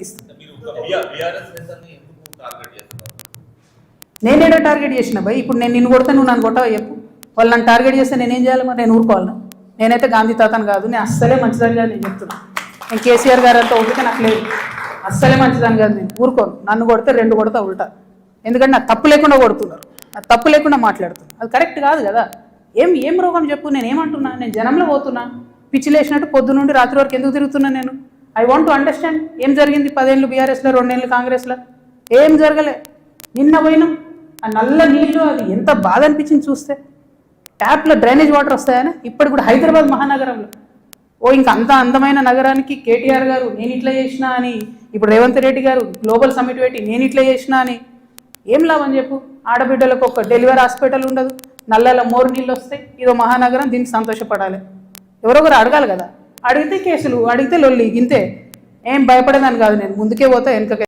ఇస్తాను. నేనేడో టార్గెట్ చేసిన భయ్. ఇప్పుడు నేను నిన్ను కొడితే నువ్వు నన్ను కొట్టవా చెప్పు. వాళ్ళు నన్ను టార్గెట్ చేస్తే నేనేం చేయాలి మరి? నేను ఊరుకోవాలను? నేనైతే గాంధీ తాతను కాదు. నేను అస్సలే మంచిదని కాదు నేను చెప్తున్నా. నేను కేసీఆర్ గారు అంతా ఓపిక నాకు లేదు. అస్సలే మంచిదని కాదు. నేను ఊరుకోను. నన్ను కొడితే 2 కొడతా ఉల్టా. ఎందుకంటే నాకు తప్పు లేకుండా కొడుతున్నారు, నాకు తప్పు లేకుండా మాట్లాడుతున్నారు. అది కరెక్ట్ కాదు కదా. ఏం రోగం చెప్పు? నేను ఏమంటున్నా? నేను జనంలో పోతున్నా, పిచ్చి లేచినట్టు పొద్దు నుండి రాత్రి వరకు ఎందుకు తిరుగుతున్నా నేను? I want to understand. ఏం జరిగింది 10 ఏళ్ళు బీఆర్ఎస్లో, 2 ఏళ్ళు కాంగ్రెస్లో? ఏం జరగలే. నిన్న పోయినాం, ఆ నల్ల నీళ్ళు అది ఎంత బాధ అనిపించింది చూస్తే. ట్యాప్లో డ్రైనేజ్ వాటర్ వస్తాయని ఇప్పుడు కూడా హైదరాబాద్ మహానగరంలో. ఇంకా అంత అందమైన నగరానికి కేటీఆర్ గారు నేను ఇట్లా చేసినా అని, ఇప్పుడు రేవంత్ రెడ్డి గారు గ్లోబల్ సమిట్ పెట్టి నేను ఇట్లా చేసినా అని ఏం లాభం చెప్పు? ఆడబిడ్డలకు ఒక డెలివరీ హాస్పిటల్ ఉండదు, నల్లలో మోరు నీళ్ళు వస్తాయి. ఇదో మహానగరం, దీనికి సంతోషపడాలి. ఎవరొకరు అడగాలి కదా. అడిగితే కేసులు, అడిగితే లొల్లి. ఇంతే. ఏం భయపడేదాన్ని కాదు నేను. ముందుకే పోతా, వెనుకకే